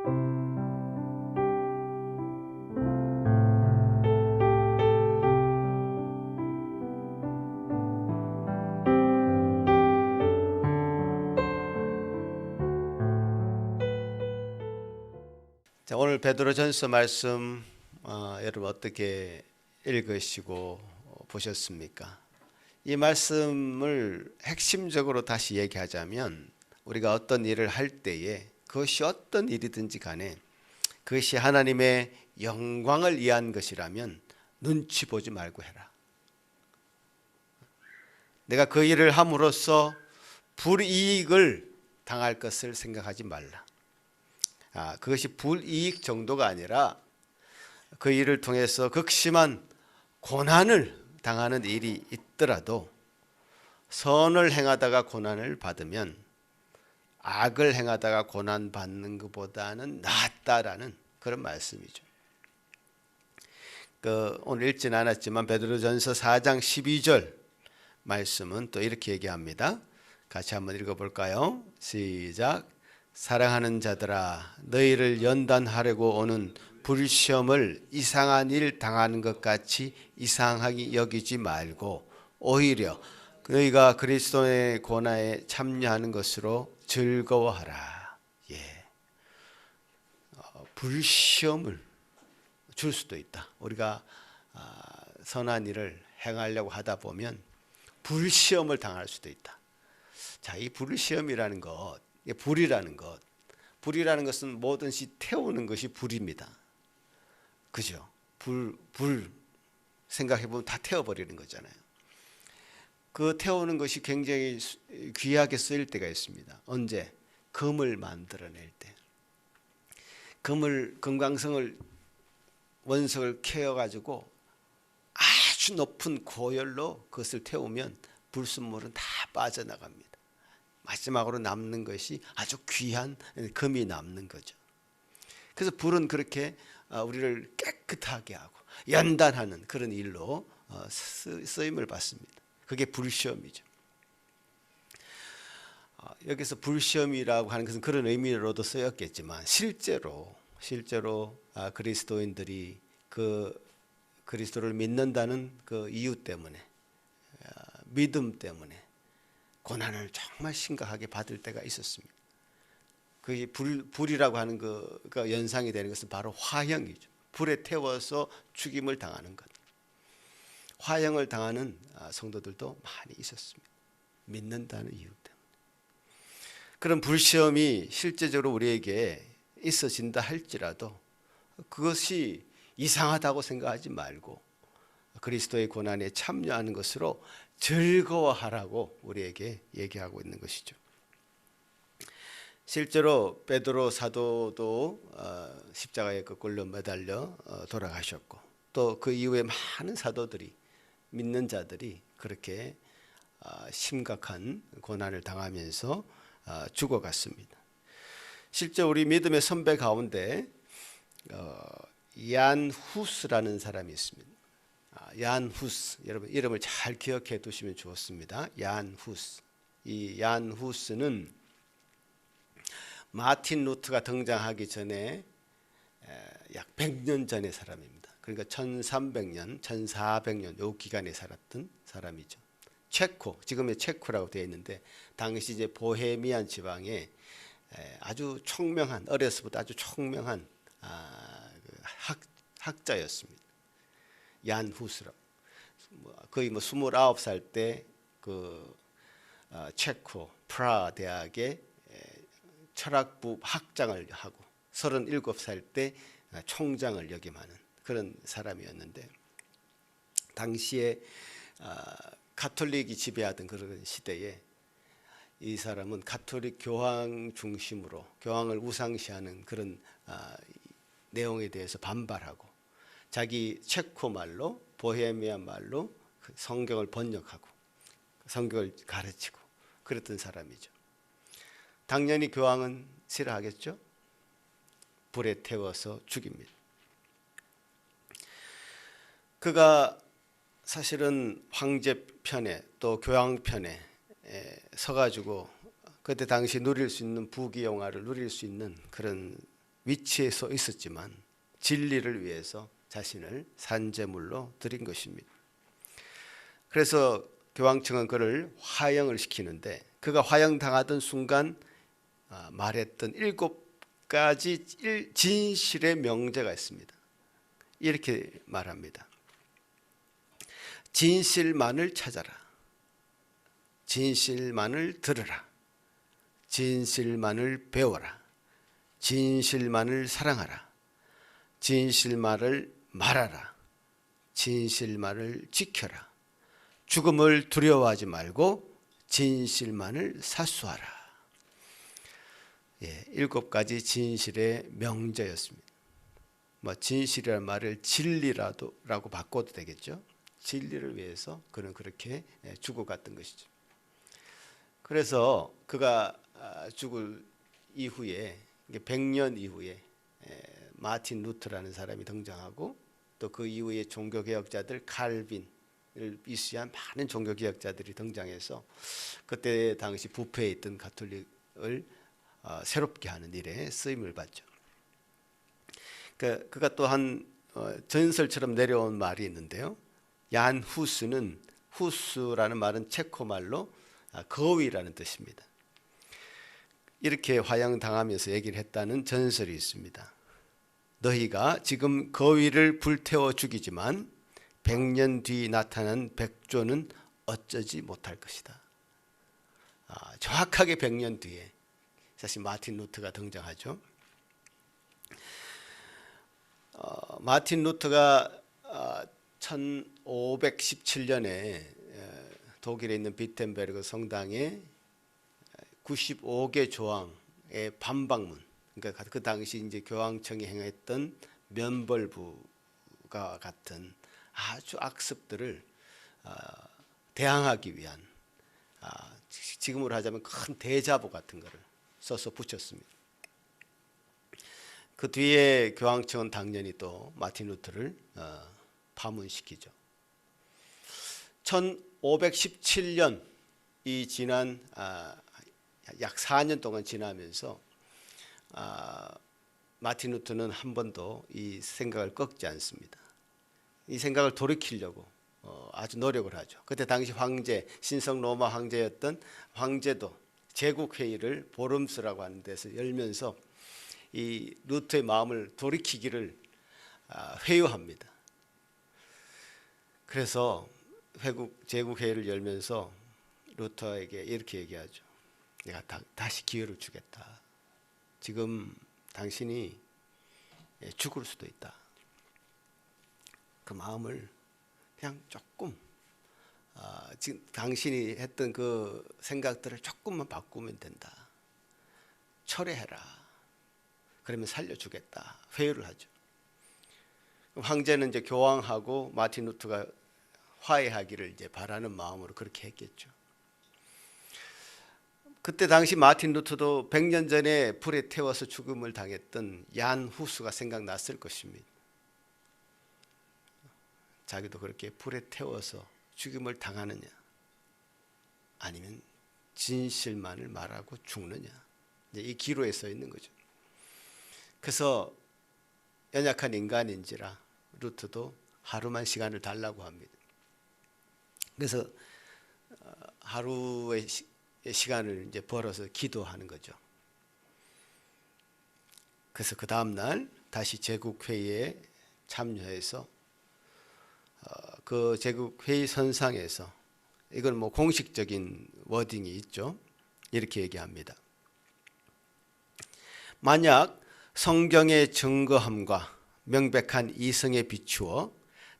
자, 오늘 베드로전서 말씀 여러분 어떻게 읽으시고 보셨습니까? 이 말씀을 핵심적으로 다시 얘기하자면 우리가 어떤 일을 할 때에 그것이 어떤 일이든지 간에 그것이 하나님의 영광을 위한 것이라면 눈치 보지 말고 해라. 내가 그 일을 함으로써 불이익을 당할 것을 생각하지 말라. 그것이 불이익 정도가 아니라 그 일을 통해서 극심한 고난을 당하는 일이 있더라도 선을 행하다가 고난을 받으면 악을 행하다가 고난 받는 것보다는 낫다라는 그런 말씀이죠. 오늘 읽지는 않았지만 베드로전서 4장 12절 말씀은 또 이렇게 얘기합니다. 같이 한번 읽어볼까요? 시작. 사랑하는 자들아, 너희를 연단하려고 오는 불시험을 이상한 일 당하는 것 같이 이상하게 여기지 말고 오히려 너희가 그리스도의 고난에 참여하는 것으로 즐거워하라. 불시험을 줄 수도 있다. 우리가 선한 일을 행하려고 하다 보면 불시험을 당할 수도 있다. 자, 이 불시험이라는 것, 불이라는 것은 뭐든지 태우는 것이 불입니다. 그죠? 불 생각해보면 다 태워버리는 거잖아요. 그 태우는 것이 굉장히 귀하게 쓰일 때가 있습니다. 언제? 금을 만들어낼 때. 금강성을 원석을 캐어가지고 아주 높은 고열로 그것을 태우면 불순물은 다 빠져나갑니다. 마지막으로 남는 것이 아주 귀한 금이 남는 거죠. 그래서 불은 그렇게 우리를 깨끗하게 하고 연단하는 그런 일로 쓰임을 받습니다. 그게 불시험이죠. 여기서 불시험이라고 하는 것은 그런 의미로도 쓰였겠지만 실제로 그리스도인들이 그 그리스도를 믿는다는 그 이유 때문에 믿음 때문에 고난을 정말 심각하게 받을 때가 있었습니다. 그 불이라고 하는 그 연상이 되는 것은 바로 화형이죠. 불에 태워서 죽임을 당하는 것. 화형을 당하는 성도들도 많이 있었습니다. 믿는다는 이유 때문에. 그런 불시험이 실제적으로 우리에게 있어진다 할지라도 그것이 이상하다고 생각하지 말고 그리스도의 고난에 참여하는 것으로 즐거워하라고 우리에게 얘기하고 있는 것이죠. 실제로 베드로 사도도 십자가에 거꾸로 매달려 돌아가셨고 또 그 이후에 많은 사도들이 믿는 자들이 그렇게 심각한 고난을 당하면서 죽어갔습니다. 실제 우리 믿음의 선배 가운데 얀 후스라는 사람이 있습니다. 얀 후스, 여러분 이름을 잘 기억해 두시면 좋습니다. 얀 후스. 이 얀 후스는 마틴 루터가 등장하기 전에 약 100년 전의 사람입니다. 그러니까 1300년, 1400년 요 기간에 살았던 사람이죠. 체코, 지금의 체코라고 되어 있는데 당시 이제 보헤미안 지방에 아주 총명한, 어려서부터 아주 총명한 학자였습니다. 얀 후스라고. 거의 29살 때 그 체코 프라하 대학에 철학부 학장을 하고 37살 때 총장을 역임하는 그런 사람이었는데 당시에 가톨릭이 지배하던 그런 시대에 이 사람은 가톨릭 교황 중심으로 교황을 우상시하는 그런 내용에 대해서 반발하고 자기 체코 말로 보헤미안 말로 성경을 번역하고 성경을 가르치고 그랬던 사람이죠. 당연히 교황은 싫어하겠죠. 불에 태워서 죽입니다. 그가 사실은 황제 편에 또 교황 편에 서가지고 그때 당시 누릴 수 있는 부귀영화를 누릴 수 있는 그런 위치에 서 있었지만 진리를 위해서 자신을 산제물로 드린 것입니다. 그래서 교황청은 그를 화형을 시키는데 그가 화형당하던 순간 말했던 7가지 진실의 명제가 있습니다. 이렇게 말합니다. 진실만을 찾아라. 진실만을 들으라. 진실만을 배워라. 진실만을 사랑하라. 진실만을 말하라. 진실만을 지켜라. 죽음을 두려워하지 말고 진실만을 사수하라. 7가지 진실의 명제였습니다. 진실이라는 말을 진리라고 바꿔도 되겠죠. 진리를 위해서 그는 그렇게 죽어갔던 것이죠. 그래서 그가 죽을 이후에 100년 이후에 마틴 루터라는 사람이 등장하고 또 그 이후에 종교개혁자들 칼빈을 이수한 많은 종교개혁자들이 등장해서 그때 당시 부패에 있던 가톨릭을 새롭게 하는 일에 쓰임을 받죠. 그가 또한 전설처럼 내려온 말이 있는데요. 얀 후스는, 후스라는 말은 체코 말로 거위라는 뜻입니다. 이렇게 화형당하면서 얘기를 했다는 전설이 있습니다. 너희가 지금 거위를 불태워 죽이지만 100년 뒤 나타난 백조는 어쩌지 못할 것이다. 정확하게 100년 뒤에 사실 마틴 루터가 등장하죠. 마틴 루터가 1517년에 독일에 있는 비텐베르그 성당에 95개 조항의 반박문, 그러니까 그 당시 이제 교황청이 행했던 면벌부가 같은 아주 악습들을 대항하기 위한 지금으로 하자면 큰 대자보 같은 거를 써서 붙였습니다. 그 뒤에 교황청은 당연히 또 마틴 루터를 파문시키죠. 1517년이 지난 약 4년 동안 지나면서 마틴 루터는 한 번도 이 생각을 꺾지 않습니다. 이 생각을 돌이키려고 아주 노력을 하죠. 그때 당시 황제, 신성 로마 황제였던 황제도 제국회의를 보름스라고 하는 데서 열면서 이 루터의 마음을 돌이키기를 회유합니다. 그래서 제국회의를 열면서 루터에게 이렇게 얘기하죠. 내가 다시 기회를 주겠다. 지금 당신이 죽을 수도 있다. 그 마음을 그냥 조금 지금 당신이 했던 그 생각들을 조금만 바꾸면 된다. 철회해라. 그러면 살려주겠다. 회유를 하죠. 황제는 이제 교황하고 마틴 루터가 화해하기를 이제 바라는 마음으로 그렇게 했겠죠. 그때 당시 마틴 루터도 100년 전에 불에 태워서 죽음을 당했던 얀 후스가 생각났을 것입니다. 자기도 그렇게 불에 태워서 죽음을 당하느냐, 아니면 진실만을 말하고 죽느냐, 이제 이 기로에 서 있는 거죠. 그래서 연약한 인간인지라 루터도 하루만 시간을 달라고 합니다. 그래서 하루의 시간을 이제 벌어서 기도하는 거죠. 그래서 그 다음 날 다시 제국회의에 참여해서 그 제국회의 선상에서, 이건 뭐 공식적인 워딩이 있죠. 이렇게 얘기합니다. 만약 성경의 증거함과 명백한 이성에 비추어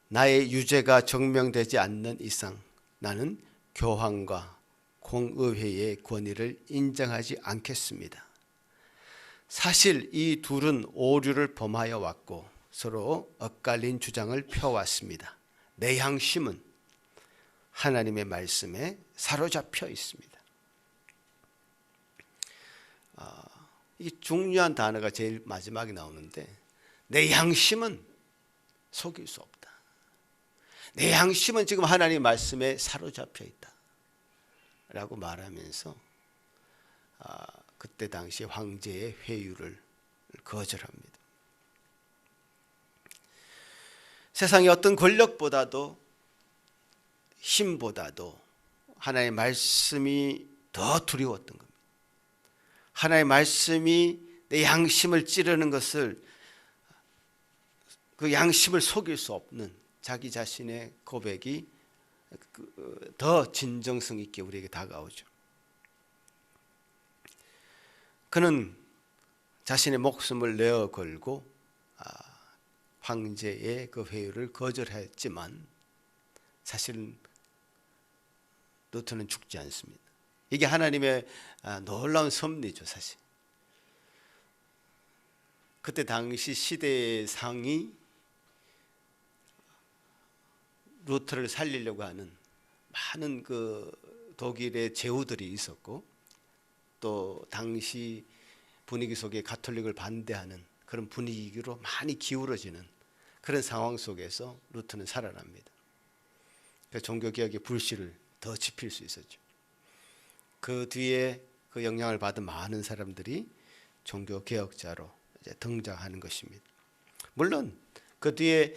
나의 유죄가 증명되지 않는 이상 나는 교황과 공의회의 권위를 인정하지 않겠습니다. 사실 이 둘은 오류를 범하여 왔고 서로 엇갈린 주장을 펴왔습니다. 내 양심은 하나님의 말씀에 사로잡혀 있습니다. 이게 중요한 단어가 제일 마지막에 나오는데, 내 양심은 속일 수 없다. 내 양심은 지금 하나님의 말씀에 사로잡혀 있다 라고 말하면서 그때 당시 황제의 회유를 거절합니다. 세상의 어떤 권력보다도 힘보다도 하나님의 말씀이 더 두려웠던 겁니다. 하나님의 말씀이 내 양심을 찌르는 것을, 그 양심을 속일 수 없는 자기 자신의 고백이 더 진정성 있게 우리에게 다가오죠. 그는 자신의 목숨을 내어 걸고 황제의 그 회유를 거절했지만 사실은 루트는 죽지 않습니다. 이게 하나님의 놀라운 섭리죠. 사실 그때 당시 시대의 상이 루트를 살리려고 하는 많은 그 독일의 제후들이 있었고, 또 당시 분위기 속에 가톨릭을 반대하는 그런 분위기로 많이 기울어지는 그런 상황 속에서 루트는 살아납니다. 그래서 종교개혁의 불씨를 더 지필 수 있었죠. 그 뒤에 그 영향을 받은 많은 사람들이 종교개혁자로 이제 등장하는 것입니다. 물론 그 뒤에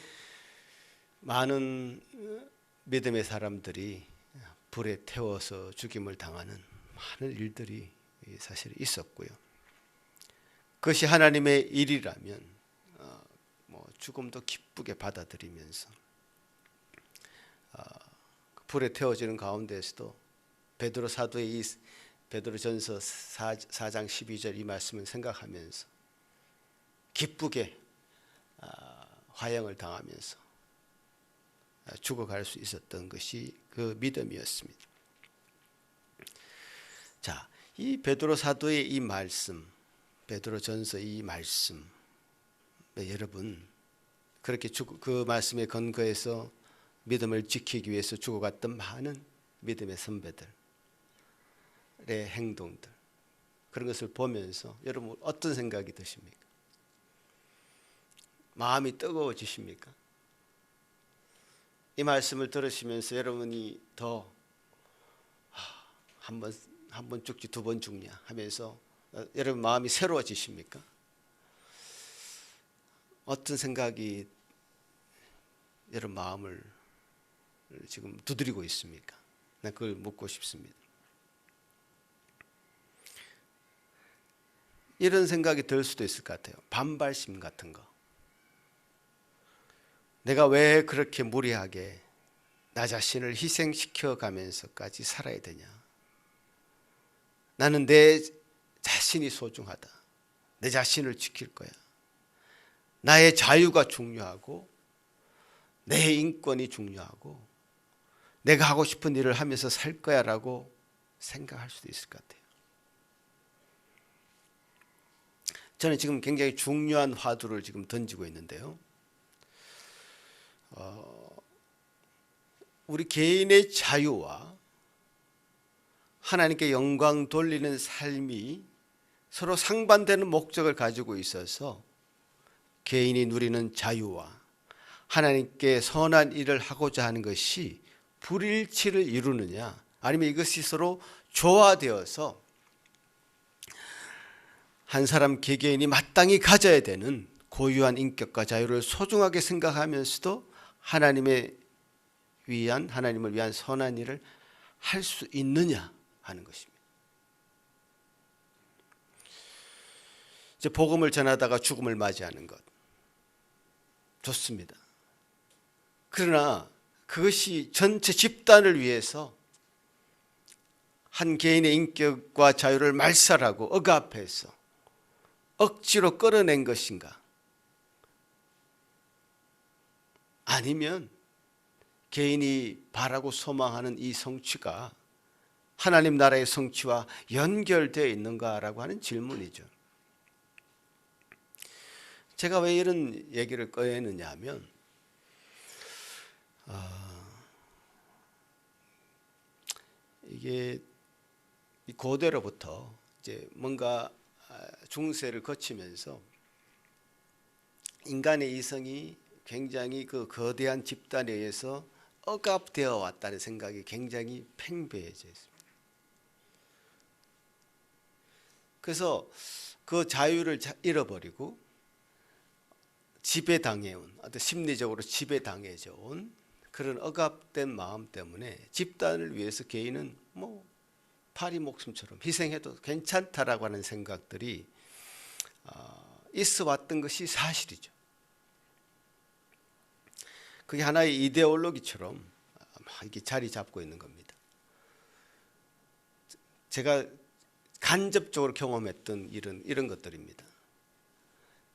많은 믿음의 사람들이 불에 태워서 죽임을 당하는 많은 일들이 사실 있었고요. 그것이 하나님의 일이라면 죽음도 기쁘게 받아들이면서 불에 태워지는 가운데에서도 베드로 사도의 이 베드로전서 4장 12절 이 말씀을 생각하면서 기쁘게 화형을 당하면서 죽어갈 수 있었던 것이 그 믿음이었습니다. 자, 이 베드로 사도의 이 말씀, 베드로전서 이 말씀, 여러분 그렇게 그 말씀에 근거해서 믿음을 지키기 위해서 죽어갔던 많은 믿음의 선배들의 행동들, 그런 것을 보면서 여러분 어떤 생각이 드십니까? 마음이 뜨거워지십니까? 이 말씀을 들으시면서 여러분이 더 한 번 죽지 두 번 죽냐 하면서 여러분 마음이 새로워지십니까? 어떤 생각이 여러분 마음을 지금 두드리고 있습니까? 난 그걸 묻고 싶습니다. 이런 생각이 들 수도 있을 것 같아요. 반발심 같은 거. 내가 왜 그렇게 무리하게 나 자신을 희생시켜 가면서까지 살아야 되냐? 나는 내 자신이 소중하다. 내 자신을 지킬 거야. 나의 자유가 중요하고 내 인권이 중요하고 내가 하고 싶은 일을 하면서 살 거야 라고 생각할 수도 있을 것 같아요. 저는 지금 굉장히 중요한 화두를 지금 던지고 있는데요. 우리 개인의 자유와 하나님께 영광 돌리는 삶이 서로 상반되는 목적을 가지고 있어서 개인이 누리는 자유와 하나님께 선한 일을 하고자 하는 것이 불일치를 이루느냐, 아니면 이것이 서로 조화되어서 한 사람 개개인이 마땅히 가져야 되는 고유한 인격과 자유를 소중하게 생각하면서도 하나님을 위한 선한 일을 할 수 있느냐 하는 것입니다. 이제 복음을 전하다가 죽음을 맞이하는 것 좋습니다. 그러나 그것이 전체 집단을 위해서 한 개인의 인격과 자유를 말살하고 억압해서 억지로 끌어낸 것인가? 아니면 개인이 바라고 소망하는 이 성취가 하나님 나라의 성취와 연결되어 있는가라고 하는 질문이죠. 제가 왜 이런 얘기를 꺼내느냐 하면 이게 고대로부터 이제 뭔가 중세를 거치면서 인간의 이성이 굉장히 그 거대한 집단에 의해서 억압되어 왔다는 생각이 굉장히 팽배해져 있습니다. 그래서 그 자유를 잃어버리고 지배당해온, 어떤 심리적으로 지배당해져 온 그런 억압된 마음 때문에 집단을 위해서 개인은 뭐 파리 목숨처럼 희생해도 괜찮다라고 하는 생각들이 있어 왔던 것이 사실이죠. 그게 하나의 이데올로기처럼 이렇게 자리 잡고 있는 겁니다. 제가 간접적으로 경험했던 이런 것들입니다.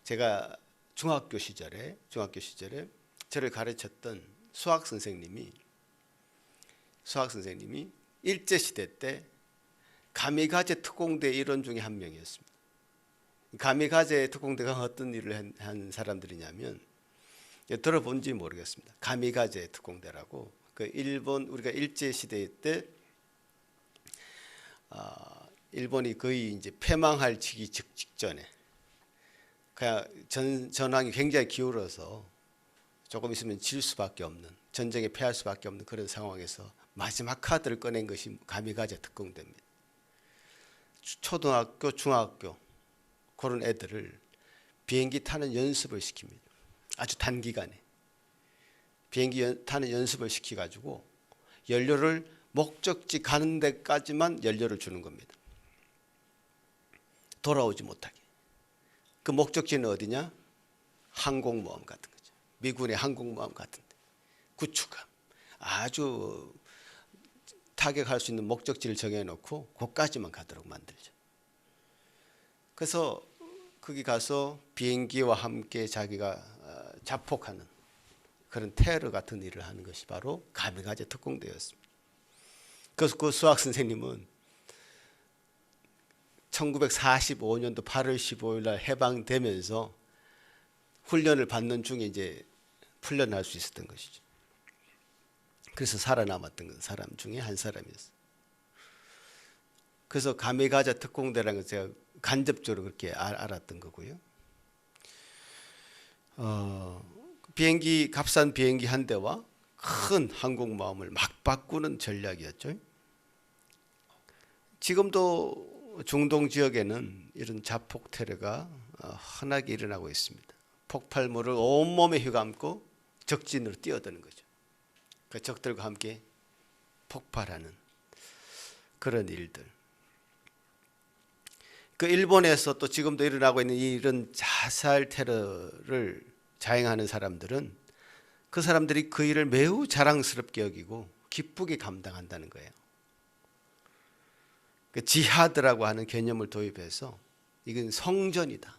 제가 중학교 시절에 저를 가르쳤던 수학 선생님이 일제시대 때 가미가제 특공대 일원 중에 한 명이었습니다. 가미가제 특공대가 어떤 일을 한 사람들이냐면, 들어본지 모르겠습니다. 가미가제 특공대라고, 그 일본, 우리가 일제시대 때 일본이 거의 이제 패망할 직전에 그냥 전황이 굉장히 기울어서 조금 있으면 질 수밖에 없는, 전쟁에 패할 수밖에 없는 그런 상황에서 마지막 카드를 꺼낸 것이 가미가제 특공대입니다. 초등학교, 중학교 그런 애들을 비행기 타는 연습을 시킵니다. 아주 단기간에 비행기 타는 연습을 시켜가지고 연료를 목적지 가는 데까지만 연료를 주는 겁니다. 돌아오지 못하게. 그 목적지는 어디냐? 항공모함 같은 거죠. 미군의 항공모함 같은데 구축함, 아주 타격할 수 있는 목적지를 정해놓고 거기까지만 가도록 만들죠. 그래서 거기 가서 비행기와 함께 자기가 자폭하는 그런 테러 같은 일을 하는 것이 바로 가미가제 특공대였습니다. 그래서 그 수학 선생님은 1945년도 8월 15일 날 해방되면서 훈련을 받는 중에 이제 풀려날 수 있었던 것이죠. 그래서 살아남았던 사람 중에 한 사람이었어요. 그래서 가미가제 특공대라는 걸 제가 간접적으로 그렇게 알았던 거고요. 비행기, 값싼 비행기 한 대와 큰 항공모함을 막 바꾸는 전략이었죠. 지금도 중동 지역에는 이런 자폭 테러가 흔하게 일어나고 있습니다. 폭발물을 온몸에 휘감고 적진으로 뛰어드는 거죠. 그 적들과 함께 폭발하는 그런 일들. 그 일본에서 또 지금도 일어나고 있는 이런 자살 테러를 자행하는 사람들은 그 사람들이 그 일을 매우 자랑스럽게 여기고 기쁘게 감당한다는 거예요. 그 지하드라고 하는 개념을 도입해서 이건 성전이다.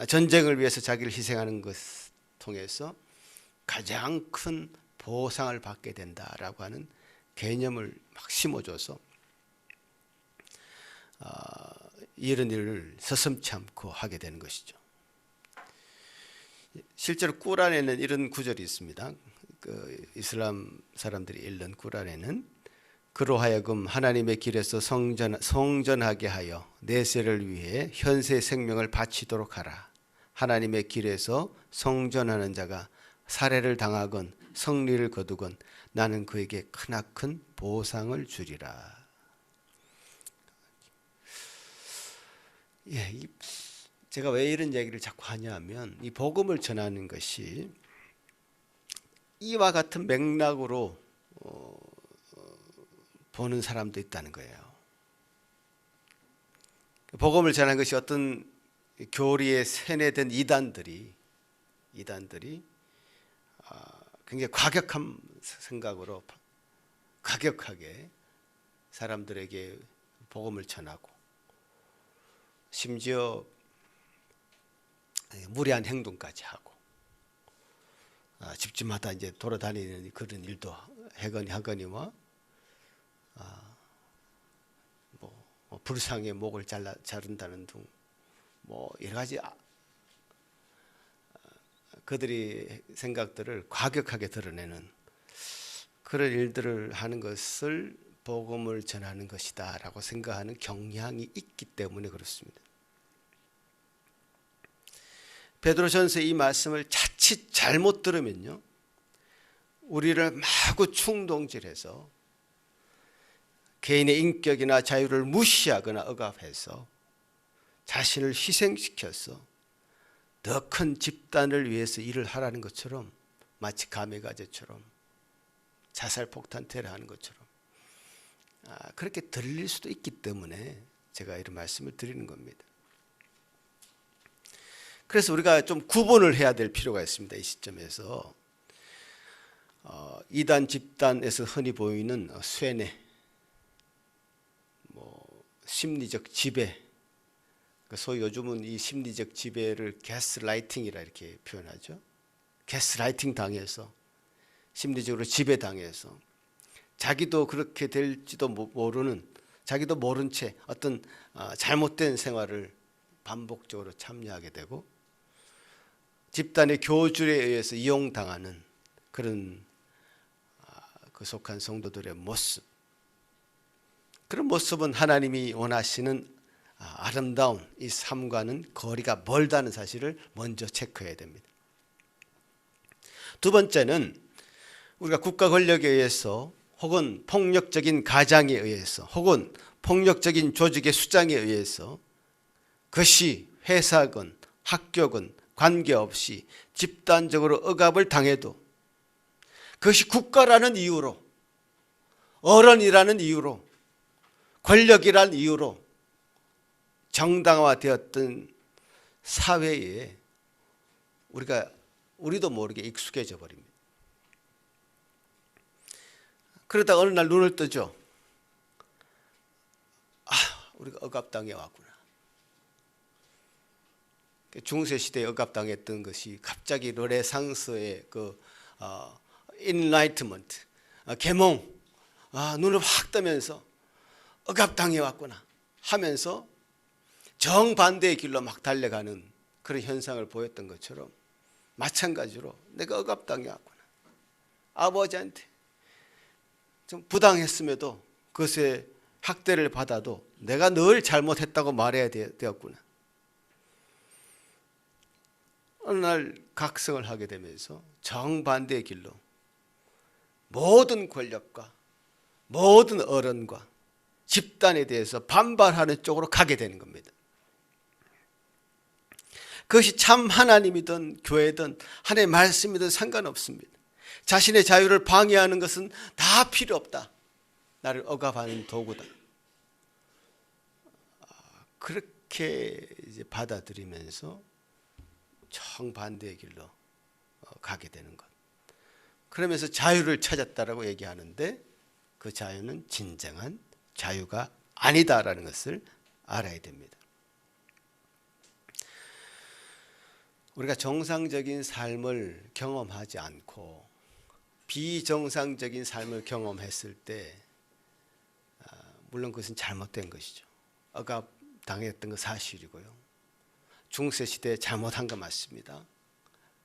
전쟁을 위해서 자기를 희생하는 것을 통해서 가장 큰 보상을 받게 된다라고 하는 개념을 막 심어줘서 이런 일을 서슴지 않고 하게 되는 것이죠. 실제로 꾸란에는 이런 구절이 있습니다. 그 이슬람 사람들이 읽는 꾸란에는 그로 하여금 하나님의 길에서 성전하게 하여 내세를 위해 현세 생명을 바치도록 하라. 하나님의 길에서 성전하는 자가 살해를 당하건 성리를 거두건 나는 그에게 크나큰 보상을 주리라. 예, 제가 왜 이런 얘기를 자꾸 하냐면 이 복음을 전하는 것이 이와 같은 맥락으로 보는 사람도 있다는 거예요. 복음을 전하는 것이 어떤 교리에 세뇌된 이단들이 굉장히 과격한 생각으로 과격하게 사람들에게 복음을 전하고 심지어 무리한 행동까지 하고 집집마다 이제 돌아다니는 그런 일도 하거니와 뭐 불상의 목을 자른다는 등 뭐 여러 가지 그들이 생각들을 과격하게 드러내는 그런 일들을 하는 것을 복음을 전하는 것이다라고 생각하는 경향이 있기 때문에 그렇습니다. 베드로전서 이 말씀을 자칫 잘못 들으면요, 우리를 마구 충동질해서 개인의 인격이나 자유를 무시하거나 억압해서 자신을 희생시켜서 더 큰 집단을 위해서 일을 하라는 것처럼, 마치 가메가제처럼 자살폭탄 테러하는 것처럼 그렇게 들릴 수도 있기 때문에 제가 이런 말씀을 드리는 겁니다. 그래서 우리가 좀 구분을 해야 될 필요가 있습니다. 이 시점에서 이단 집단에서 흔히 보이는 쇠뇌, 심리적 지배, 소위 요즘은 이 심리적 지배를 가스라이팅이라 이렇게 표현하죠. 가스라이팅 당해서, 심리적으로 지배당해서 자기도 그렇게 될지도 모르는, 자기도 모른 채 어떤 잘못된 생활을 반복적으로 참여하게 되고 집단의 교줄에 의해서 이용당하는 그런 그 속한 성도들의 모습, 그런 모습은 하나님이 원하시는 아름다운 이 삶과는 거리가 멀다는 사실을 먼저 체크해야 됩니다. 두 번째는 우리가 국가 권력에 의해서 혹은 폭력적인 가장에 의해서 혹은 폭력적인 조직의 수장에 의해서, 그것이 회사건 학교건 관계없이 집단적으로 억압을 당해도 그것이 국가라는 이유로, 어른이라는 이유로, 권력이라는 이유로 정당화되었던 사회에 우리도 모르게 익숙해져 버립니다. 그러다 어느 날 눈을 뜨죠. 우리가 억압당해 왔구나. 중세시대에 억압당했던 것이 갑자기 르네상스의 그 인라이트먼트, 계몽, 눈을 확 뜨면서 억압당해 왔구나 하면서 정반대의 길로 막 달려가는 그런 현상을 보였던 것처럼, 마찬가지로 내가 억압당해 왔구나, 아버지한테 좀 부당했음에도 그것에 학대를 받아도 내가 늘 잘못했다고 말해야 되었구나. 어느 날 각성을 하게 되면서 정반대의 길로 모든 권력과 모든 어른과 집단에 대해서 반발하는 쪽으로 가게 되는 겁니다. 그것이 참 하나님이든 교회든 하나님의 말씀이든 상관없습니다. 자신의 자유를 방해하는 것은 다 필요 없다. 나를 억압하는 도구다. 그렇게 이제 받아들이면서 정반대의 길로 가게 되는 것. 그러면서 자유를 찾았다라고 얘기하는데 그 자유는 진정한 자유가 아니다라는 것을 알아야 됩니다. 우리가 정상적인 삶을 경험하지 않고 비정상적인 삶을 경험했을 때 물론 그것은 잘못된 것이죠. 억압당했던 거 사실이고요. 중세시대에 잘못한 거 맞습니다.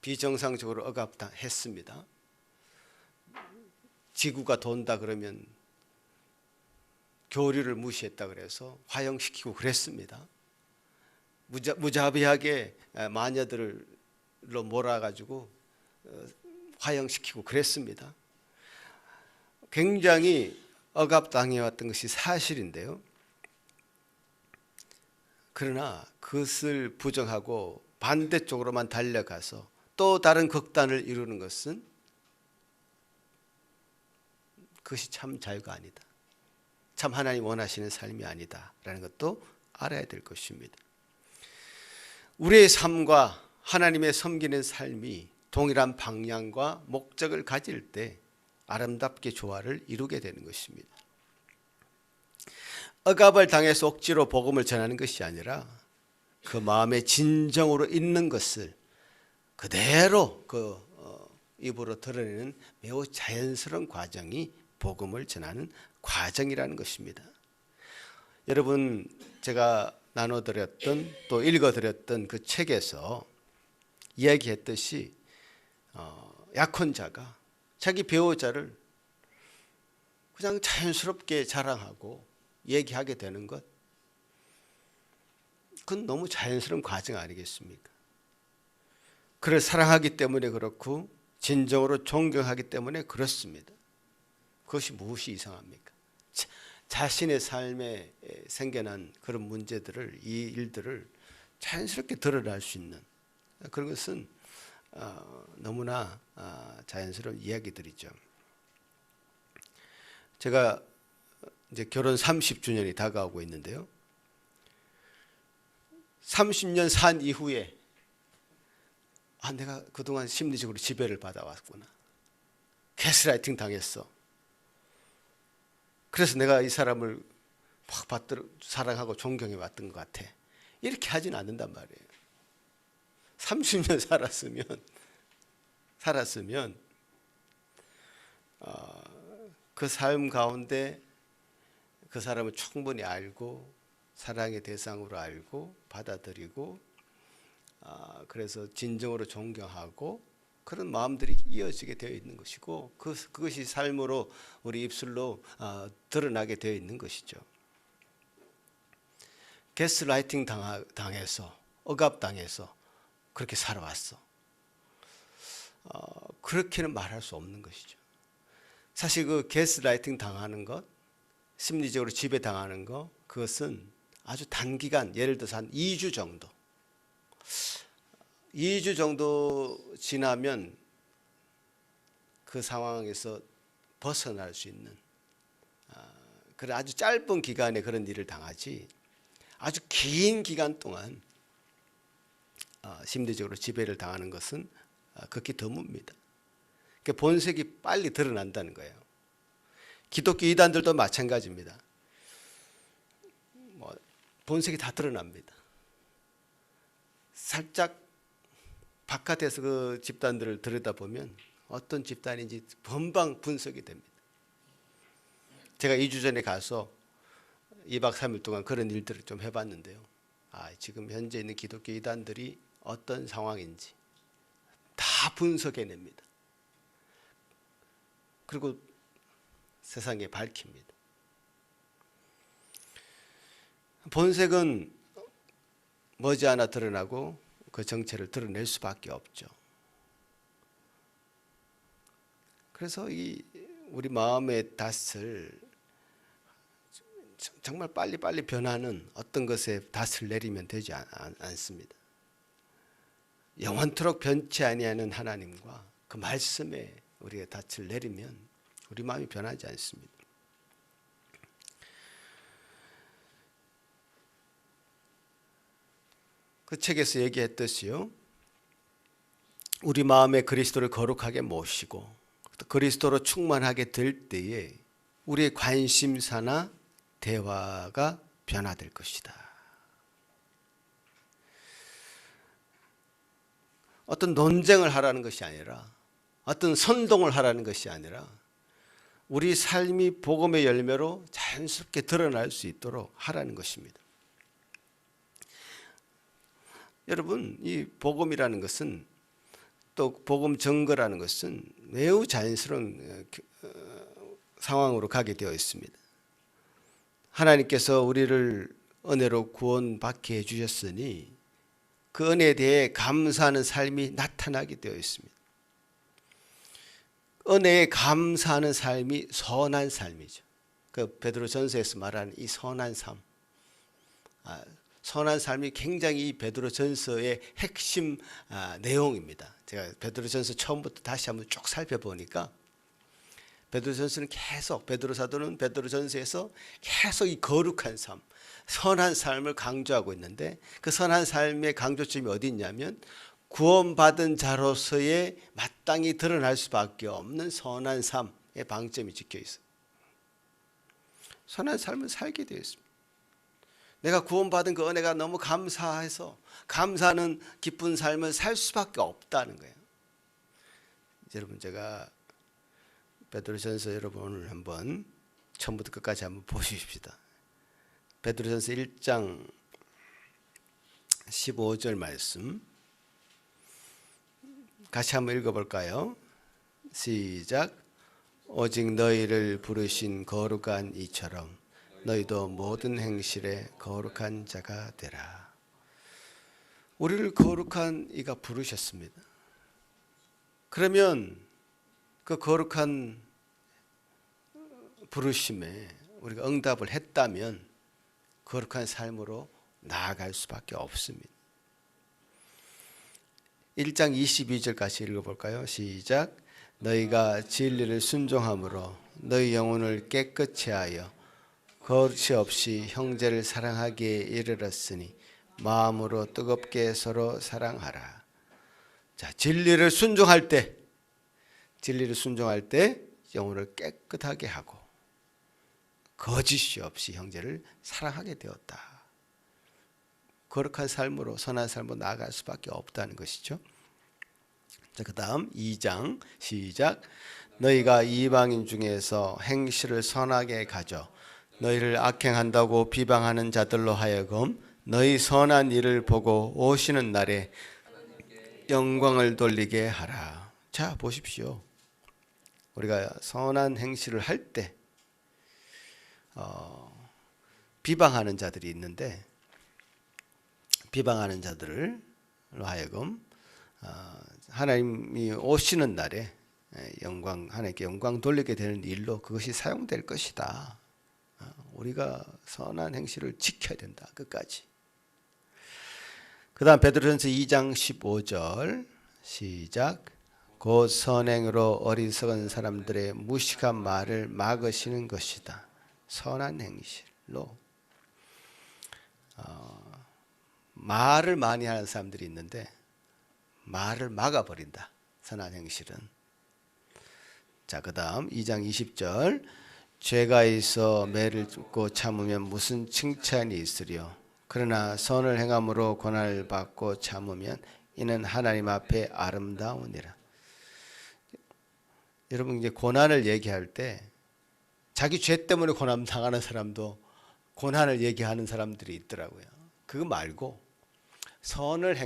비정상적으로 억압했습니다. 지구가 돈다 그러면 교류를 무시했다 그래서 화형시키고 그랬습니다. 무자비하게 마녀들로 몰아가지고 화형시키고 그랬습니다. 굉장히 억압당해왔던 것이 사실인데요. 그러나 그것을 부정하고 반대쪽으로만 달려가서 또 다른 극단을 이루는 것은 그것이 참 자유가 아니다. 참 하나님 원하시는 삶이 아니다라는 것도 알아야 될 것입니다. 우리의 삶과 하나님의 섬기는 삶이 동일한 방향과 목적을 가질 때 아름답게 조화를 이루게 되는 것입니다. 억압을 당해서 억지로 복음을 전하는 것이 아니라 그 마음에 진정으로 있는 것을 그대로 그 입으로 드러내는 매우 자연스러운 과정이 복음을 전하는 과정이라는 것입니다. 여러분, 제가 나눠드렸던 또 읽어드렸던 그 책에서 이야기했듯이 약혼자가 자기 배우자를 그냥 자연스럽게 자랑하고 얘기하게 되는 것, 그건 너무 자연스러운 과정 아니겠습니까? 그를 사랑하기 때문에 그렇고 진정으로 존경하기 때문에 그렇습니다. 그것이 무엇이 이상합니까? 자신의 삶에 생겨난 그런 문제들을, 이 일들을 자연스럽게 드러날 수 있는 그런 것은 너무나 자연스러운 이야기들이죠. 제가 이제 결혼 30주년이 다가오고 있는데요. 30년 산 이후에 내가 그동안 심리적으로 지배를 받아왔구나. 가스라이팅 당했어. 그래서 내가 이 사람을 막 사랑하고 존경해 왔던 것 같아. 이렇게 하진 않는단 말이에요. 30년 살았으면 그 삶 가운데 그 사람을 충분히 알고 사랑의 대상으로 알고 받아들이고 그래서 진정으로 존경하고 그런 마음들이 이어지게 되어 있는 것이고 그것이 삶으로 우리 입술로 드러나게 되어 있는 것이죠. 가스라이팅 당해서 억압당해서 그렇게 살아왔어. 그렇게는 말할 수 없는 것이죠. 사실 그 가스라이팅 당하는 것, 심리적으로 지배당하는 것, 그것은 아주 단기간, 예를 들어서 한 2주 정도 2주 정도 지나면 그 상황에서 벗어날 수 있는 그런 아주 짧은 기간에 그런 일을 당하지, 아주 긴 기간 동안 심리적으로 지배를 당하는 것은 극히 드뭅니다. 그러니까 본색이 빨리 드러난다는 거예요. 기독교 이단들도 마찬가지입니다. 본색이 다 드러납니다. 살짝 바깥에서 그 집단들을 들여다보면 어떤 집단인지 금방 분석이 됩니다. 제가 2주 전에 가서 2박 3일 동안 그런 일들을 좀 해봤는데요. 지금 현재 있는 기독교 이단들이 어떤 상황인지 다 분석해냅니다. 그리고 세상에 밝힙니다. 본색은 머지않아 드러나고 그 정체를 드러낼 수밖에 없죠. 그래서 우리 마음의 닷을 정말 빨리빨리 변하는 어떤 것에 닷을 내리면 되지 않습니다. 영원토록 변치 아니하는 하나님과 그 말씀에 우리가 닷을 내리면 우리 마음이 변하지 않습니다. 그 책에서 얘기했듯이요, 우리 마음에 그리스도를 거룩하게 모시고 그리스도로 충만하게 될 때에 우리의 관심사나 대화가 변화될 것이다. 어떤 논쟁을 하라는 것이 아니라, 어떤 선동을 하라는 것이 아니라 우리 삶이 복음의 열매로 자연스럽게 드러날 수 있도록 하라는 것입니다. 여러분, 이 복음이라는 것은, 또 복음 증거라는 것은 매우 자연스러운 상황으로 가게 되어 있습니다. 하나님께서 우리를 은혜로 구원받게 해주셨으니 그 은혜에 대해 감사하는 삶이 나타나게 되어 있습니다. 은혜에 감사하는 삶이 선한 삶이죠. 그 베드로전서에서 말하는 이 선한 삶, 선한 삶이 굉장히 이 베드로전서의 핵심 내용입니다. 제가 베드로전서 처음부터 다시 한번 쭉 살펴보니까 베드로전서는 계속, 베드로 사도는 베드로전서에서 계속 이 거룩한 삶, 선한 삶을 강조하고 있는데, 그 선한 삶의 강조점이 어디 있냐면 구원받은 자로서의 마땅히 드러날 수밖에 없는 선한 삶의 방점이 찍혀 있어요. 선한 삶을 살게 되어 있습니다. 내가 구원받은 그 은혜가 너무 감사해서 감사하는 기쁜 삶을 살 수밖에 없다는 거예요. 여러분, 제가 베드로전서 여러분을 한번 처음부터 끝까지 한번 보십시다. 베드로전서 1장 15절 말씀 같이 한번 읽어볼까요? 시작. 오직 너희를 부르신 거룩한 이처럼 너희도 모든 행실에 거룩한 자가 되라. 우리를 거룩한 이가 부르셨습니다. 그러면 그 거룩한 부르심에 우리가 응답을 했다면 거룩한 삶으로 나아갈 수밖에 없습니다. 1장 22절까지 읽어볼까요? 시작. 너희가 진리를 순종함으로 너희 영혼을 깨끗이 하여 거짓 없이 형제를 사랑하기에 이르렀으니 마음으로 뜨겁게 서로 사랑하라. 자, 진리를 순종할 때 영혼을 깨끗하게 하고 거짓이 없이 형제를 사랑하게 되었다. 거룩한 삶으로, 선한 삶으로 나아갈 수밖에 없다는 것이죠. 자, 그 다음 2장 시작. 너희가 이방인 중에서 행실을 선하게 가져 너희를 악행한다고 비방하는 자들로 하여금 너희 선한 일을 보고 오시는 날에 영광을 돌리게 하라. 자, 보십시오. 우리가 선한 행실을 할 때 비방하는 자들이 있는데, 비방하는 자들로 하여금 하나님이 오시는 날에 하나님께 영광 돌리게 되는 일로 그것이 사용될 것이다. 우리가 선한 행실을 지켜야 된다. 끝까지. 그 다음 베드로전서 2장 15절 시작. 곧 선행으로 어리석은 사람들의 무식한 말을 막으시는 것이다. 선한 행실로 말을 많이 하는 사람들이 있는데 말을 막아버린다. 선한 행실은. 자, 그 다음 2장 20절. 죄가 있어 매를 쫓고 참으면 무슨 칭찬이 있으리요. 그러나 선을 행함으로 고난을 받고 참으면 이는 하나님 앞에 아름다우니라. 여러분, 이제 고난을 얘기할 때 자기 죄 때문에 고난 당하는 사람도 고난을 얘기하는 사람들이 있더라고요. 그거 말고 선을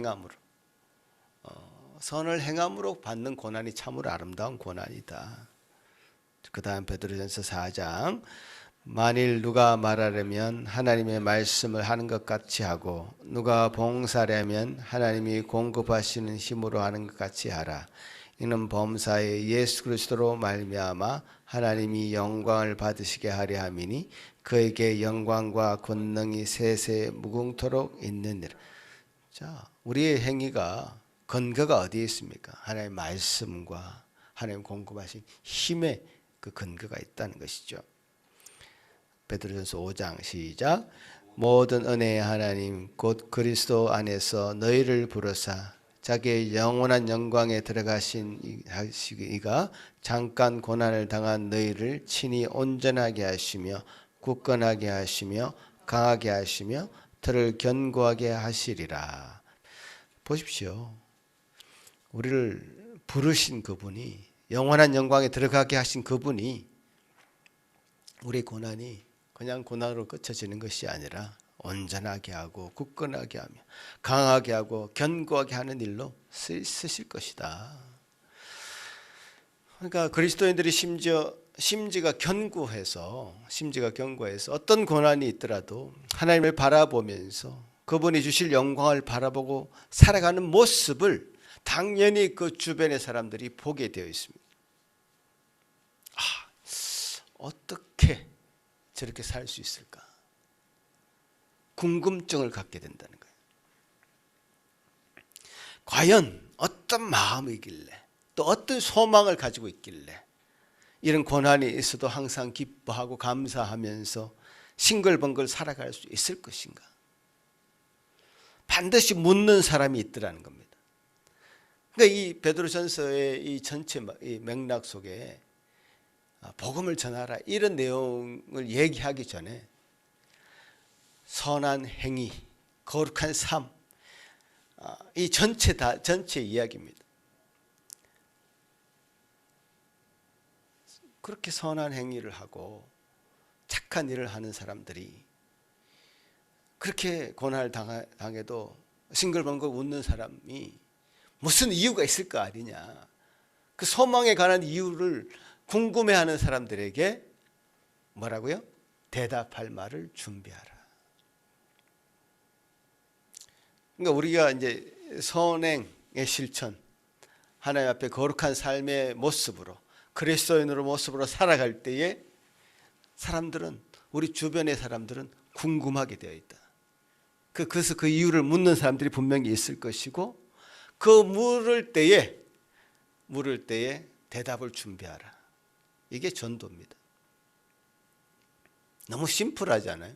행함으로 받는 고난이 참으로 아름다운 고난이다. 그 다음 베드로전서 4장. 만일 누가 말하려면 하나님의 말씀을 하는 것 같이 하고 누가 봉사하려면 하나님이 공급하시는 힘으로 하는 것 같이 하라. 이는 범사에 예수 그리스도로 말미암아 하나님이 영광을 받으시게 하려 함이니 그에게 영광과 권능이 세세 무궁토록 있느니라. 자, 우리의 행위가 근거가 어디에 있습니까? 하나님의 말씀과 하나님 공급하신 힘의 그 근거가 있다는 것이죠. 베드로전서 5장 시작. 모든 은혜의 하나님 곧 그리스도 안에서 너희를 부르사 자기의 영원한 영광에 들어가신 이가 잠깐 고난을 당한 너희를 친히 온전하게 하시며 굳건하게 하시며 강하게 하시며 들을 견고하게 하시리라. 보십시오. 우리를 부르신 그분이, 영원한 영광에 들어가게 하신 그분이 우리의 고난이 그냥 고난으로 끝쳐지는 것이 아니라 온전하게 하고 굳건하게 하며 강하게 하고 견고하게 하는 일로 쓰실 것이다. 그러니까 그리스도인들이 심지가 견고해서 어떤 고난이 있더라도 하나님을 바라보면서 그분이 주실 영광을 바라보고 살아가는 모습을 당연히 그 주변의 사람들이 보게 되어 있습니다. 어떻게 저렇게 살 수 있을까? 궁금증을 갖게 된다는 거예요. 과연 어떤 마음이길래, 또 어떤 소망을 가지고 있길래 이런 고난이 있어도 항상 기뻐하고 감사하면서 싱글벙글 살아갈 수 있을 것인가? 반드시 묻는 사람이 있더라는 겁니다. 그러니까 이 베드로전서의 이 전체 이 맥락 속에 복음을 전하라 이런 내용을 얘기하기 전에 선한 행위, 거룩한 삶, 이 전체 이야기입니다. 그렇게 선한 행위를 하고 착한 일을 하는 사람들이 그렇게 고난을 당해도 싱글벙글 웃는 사람이 무슨 이유가 있을 거 아니냐. 그 소망에 관한 이유를 궁금해하는 사람들에게 뭐라고요? 대답할 말을 준비하라. 그러니까 우리가 이제 선행의 실천, 하나님 앞에 거룩한 삶의 모습으로, 그리스도인으로 모습으로 살아갈 때에 사람들은 우리 주변의 사람들은 궁금하게 되어 있다. 그래서 그 이유를 묻는 사람들이 분명히 있을 것이고, 그 물을 때에 대답을 준비하라. 이게 전도입니다. 너무 심플하지 않아요?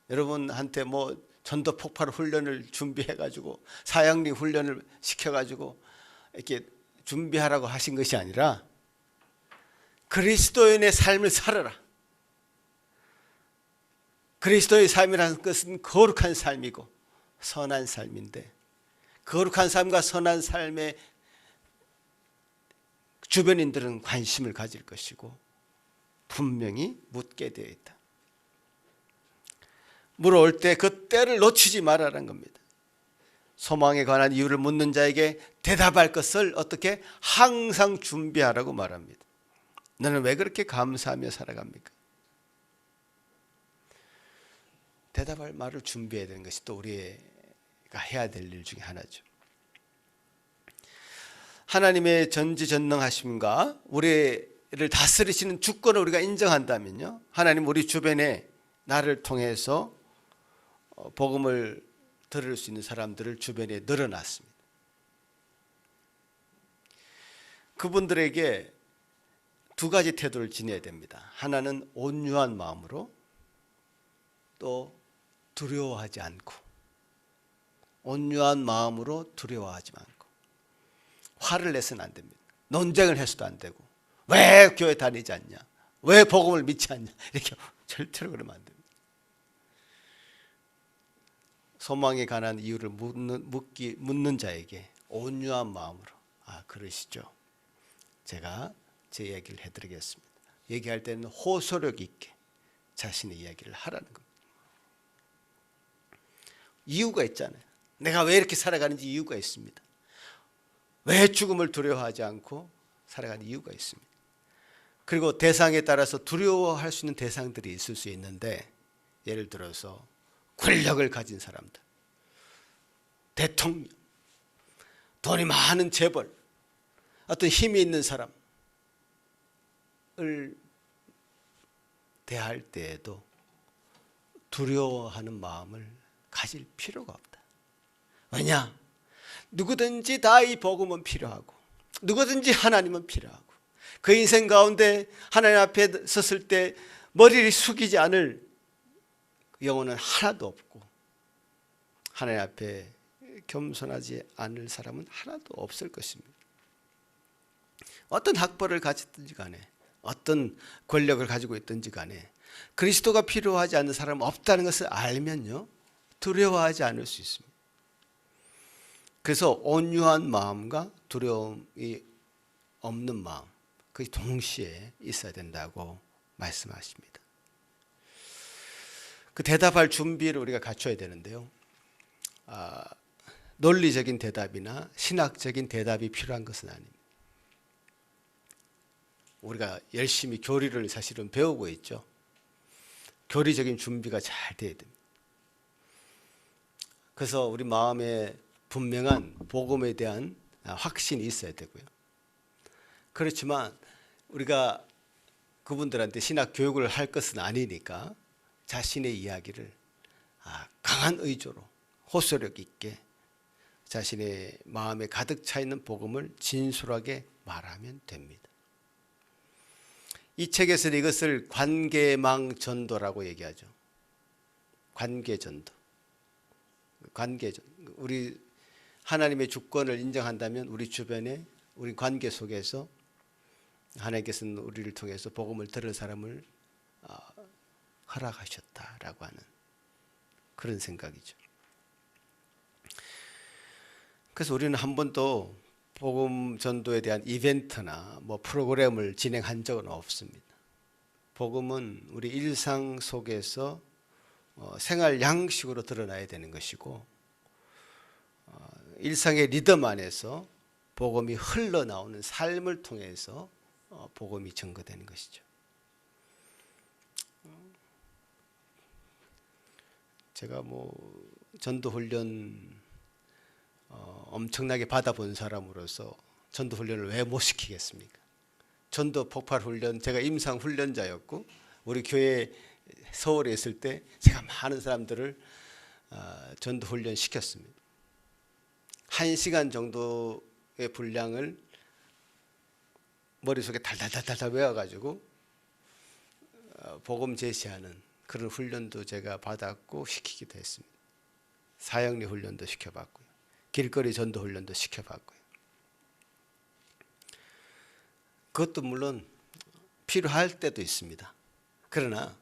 여러분한테 뭐 전도 폭발 훈련을 준비해가지고 사형리 훈련을 시켜가지고 이렇게 준비하라고 하신 것이 아니라 그리스도인의 삶을 살아라. 그리스도의 삶이라는 것은 거룩한 삶이고 선한 삶인데, 거룩한 삶과 선한 삶에 주변인들은 관심을 가질 것이고 분명히 묻게 되어 있다. 물어올 때 그 때를 놓치지 말아라는 겁니다. 소망에 관한 이유를 묻는 자에게 대답할 것을 어떻게 항상 준비하라고 말합니다. 너는 왜 그렇게 감사하며 살아갑니까? 대답할 말을 준비해야 되는 것이 또 우리가 해야 될 일 중에 하나죠. 하나님의 전지전능하심과 우리를 다스리시는 주권을 우리가 인정한다면요, 하나님 우리 주변에 나를 통해서 복음을 들을 수 있는 사람들을 주변에 늘어놨습니다. 그분들에게 두 가지 태도를 지녀야 됩니다. 하나는 온유한 마음으로, 또 두려워하지 않고. 온유한 마음으로 두려워하지 않고. 화를 내서는 안 됩니다. 논쟁을 해서도 안 되고, 왜 교회 다니지 않냐, 왜 복음을 믿지 않냐, 이렇게 절대로 그러면 안 됩니다. 소망에 관한 이유를 묻는 자에게 온유한 마음으로, 그러시죠, 제가 제 이야기를 해드리겠습니다. 얘기할 때는 호소력 있게 자신의 이야기를 하라는 겁니다. 이유가 있잖아요. 내가 왜 이렇게 살아가는지 이유가 있습니다. 왜 죽음을 두려워하지 않고 살아가는 이유가 있습니다. 그리고 대상에 따라서 두려워할 수 있는 대상들이 있을 수 있는데, 예를 들어서 권력을 가진 사람들, 대통령, 돈이 많은 재벌, 어떤 힘이 있는 사람을 대할 때에도 두려워하는 마음을 가질 필요가 없다. 왜냐? 누구든지 다 이 복음은 필요하고, 누구든지 하나님은 필요하고, 그 인생 가운데 하나님 앞에 섰을 때 머리를 숙이지 않을 영혼은 하나도 없고, 하나님 앞에 겸손하지 않을 사람은 하나도 없을 것입니다. 어떤 학벌을 가졌든지 간에, 어떤 권력을 가지고 있든지 간에 그리스도가 필요하지 않는 사람은 없다는 것을 알면요, 두려워하지 않을 수 있습니다. 그래서 온유한 마음과 두려움이 없는 마음, 그게 동시에 있어야 된다고 말씀하십니다. 그 대답할 준비를 우리가 갖춰야 되는데요, 논리적인 대답이나 신학적인 대답이 필요한 것은 아닙니다. 우리가 열심히 교리를 사실은 배우고 있죠. 교리적인 준비가 잘 돼야 됩니다. 그래서 우리 마음에 분명한 복음에 대한 확신이 있어야 되고요. 그렇지만 우리가 그분들한테 신학 교육을 할 것은 아니니까 자신의 이야기를 강한 의조로 호소력 있게 자신의 마음에 가득 차 있는 복음을 진솔하게 말하면 됩니다. 이 책에서는 이것을 관계망 전도라고 얘기하죠. 관계 전도. 우리 하나님의 주권을 인정한다면 우리 주변에, 우리 관계 속에서 하나님께서는 우리를 통해서 복음을 들을 사람을 허락하셨다라고 하는 그런 생각이죠. 그래서 우리는 한 번도 복음 전도에 대한 이벤트나 프로그램을 진행한 적은 없습니다. 복음은 우리 일상 속에서 생활 양식으로 드러나야 되는 것이고, 일상의 리듬 안에서 복음이 흘러나오는 삶을 통해서 복음이 증거되는 것이죠. 제가 전도훈련 엄청나게 받아본 사람으로서 전도훈련을 왜 못 시키겠습니까? 전도 폭발훈련, 제가 임상훈련자였고 우리 교회 서울에 있을 때 제가 많은 사람들을 전도 훈련 시켰습니다. 1시간 정도의 분량을 머릿속에 달달달달 외워가지고 복음 제시하는 그런 훈련도 제가 받았고 시키기도 했습니다. 사역리 훈련도 시켜봤고요. 길거리 전도 훈련도 시켜봤고요. 그것도 물론 필요할 때도 있습니다. 그러나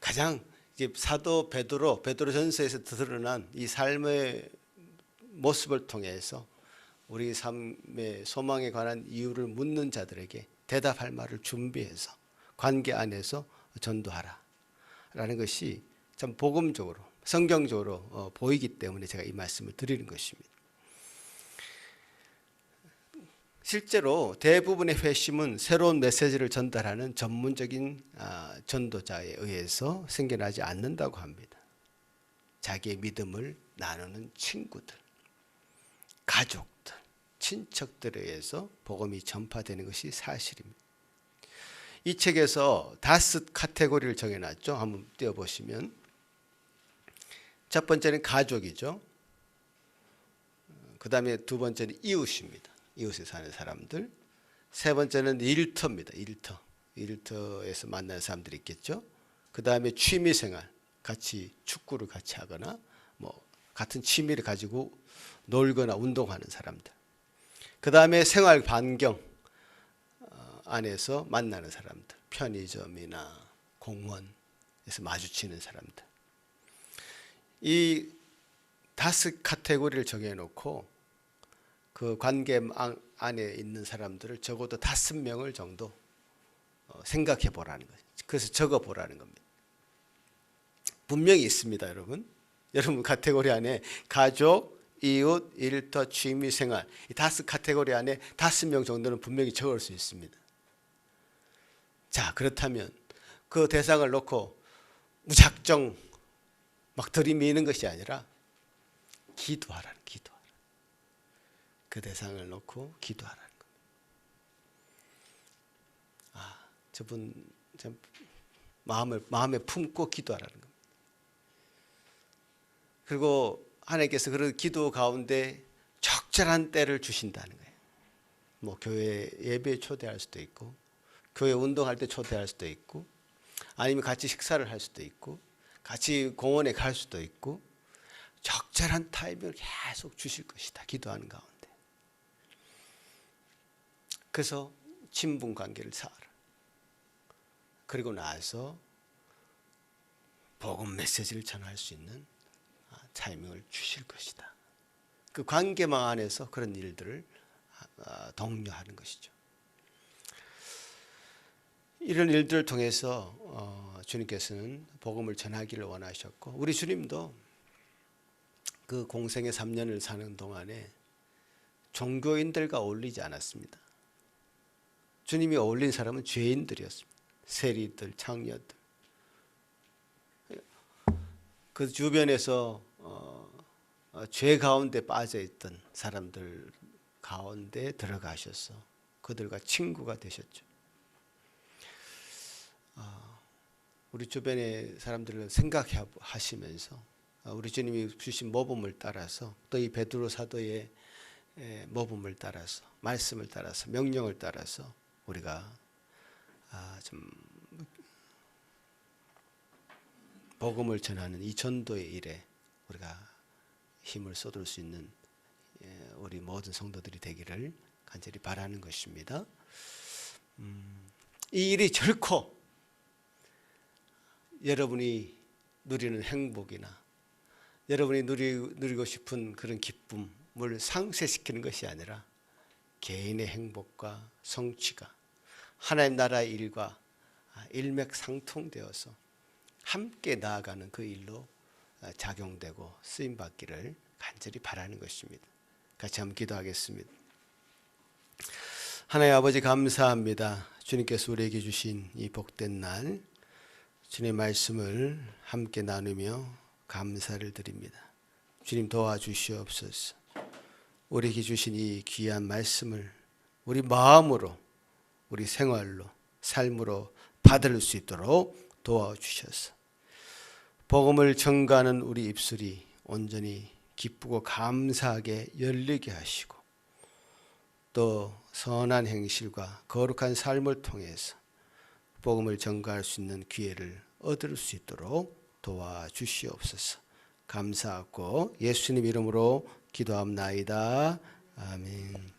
가장 이제 사도 베드로전서에서 드러난 이 삶의 모습을 통해서 우리 삶의 소망에 관한 이유를 묻는 자들에게 대답할 말을 준비해서 관계 안에서 전도하라 라는 것이 참 복음적으로 성경적으로 보이기 때문에 제가 이 말씀을 드리는 것입니다. 실제로 대부분의 회심은 새로운 메시지를 전달하는 전문적인 전도자에 의해서 생겨나지 않는다고 합니다. 자기의 믿음을 나누는 친구들, 가족들, 친척들에 의해서 복음이 전파되는 것이 사실입니다. 이 책에서 5 카테고리를 정해놨죠. 한번 띄워보시면 첫 번째는 가족이죠. 그 다음에 두 번째는 이웃입니다. 이웃에 사는 사람들. 세 번째는 일터입니다. 일터에서 만나는 사람들이 있겠죠. 그 다음에 취미생활, 같이 축구를 같이 하거나 뭐 같은 취미를 가지고 놀거나 운동하는 사람들. 그 다음에 생활 반경 안에서 만나는 사람들, 편의점이나 공원에서 마주치는 사람들. 이 5 카테고리를 정해놓고 그 관계 안에 있는 사람들을 적어도 5명을 정도 생각해 보라는 거죠. 그래서 적어 보라는 겁니다. 분명히 있습니다, 여러분. 여러분 카테고리 안에 가족, 이웃, 일터, 취미, 생활 이 5 카테고리 안에 5명 정도는 분명히 적을 수 있습니다. 자, 그렇다면 그 대상을 놓고 무작정 막 들이미는 것이 아니라 기도하라는 기도하라. 그 대상을 놓고 기도하라는 겁니다. 저분 참 마음에 품고 기도하라는 겁니다. 그리고 하나님께서 그런 기도 가운데 적절한 때를 주신다는 거예요. 뭐 교회 예배에 초대할 수도 있고 교회 운동할 때 초대할 수도 있고 아니면 같이 식사를 할 수도 있고 같이 공원에 갈 수도 있고 적절한 타이밍을 계속 주실 것이다. 기도하는 가운데. 그래서 친분 관계를 쌓아라. 그리고 나서 복음 메시지를 전할 수 있는 타이밍을 주실 것이다. 그 관계망 안에서 그런 일들을 독려하는 것이죠. 이런 일들을 통해서 주님께서는 복음을 전하기를 원하셨고 우리 주님도 그 공생의 3년을 사는 동안에 종교인들과 어울리지 않았습니다. 주님이 어울린 사람은 죄인들이었습니다. 세리들, 창녀들. 그 주변에서 죄 가운데 빠져있던 사람들 가운데 들어가셔서 그들과 친구가 되셨죠. 우리 주변의 사람들을 생각하시면서 우리 주님이 주신 모범을 따라서 또 이 베드로 사도의 모범을 따라서 말씀을 따라서 명령을 따라서 우리가 좀 복음을 전하는 이 전도의 일에 우리가 힘을 쏟을 수 있는 우리 모든 성도들이 되기를 간절히 바라는 것입니다. 이 일이 결코 여러분이 누리는 행복이나 여러분이 누리고 싶은 그런 기쁨을 상쇄시키는 것이 아니라 개인의 행복과 성취가 하나님 나라의 일과 일맥상통되어서 함께 나아가는 그 일로 작용되고 쓰임받기를 간절히 바라는 것입니다. 같이 한번 기도하겠습니다. 하나님 아버지 감사합니다. 주님께서 우리에게 주신 이 복된 날 주님의 말씀을 함께 나누며 감사를 드립니다. 주님 도와주시옵소서. 우리에게 주신 이 귀한 말씀을 우리 마음으로 우리 생활로 삶으로 받을 수 있도록 도와주셔서 복음을 전가하는 우리 입술이 온전히 기쁘고 감사하게 열리게 하시고 또 선한 행실과 거룩한 삶을 통해서 복음을 전가할 수 있는 기회를 얻을 수 있도록 도와주시옵소서. 감사하고 예수님 이름으로 기도합나이다. 아멘.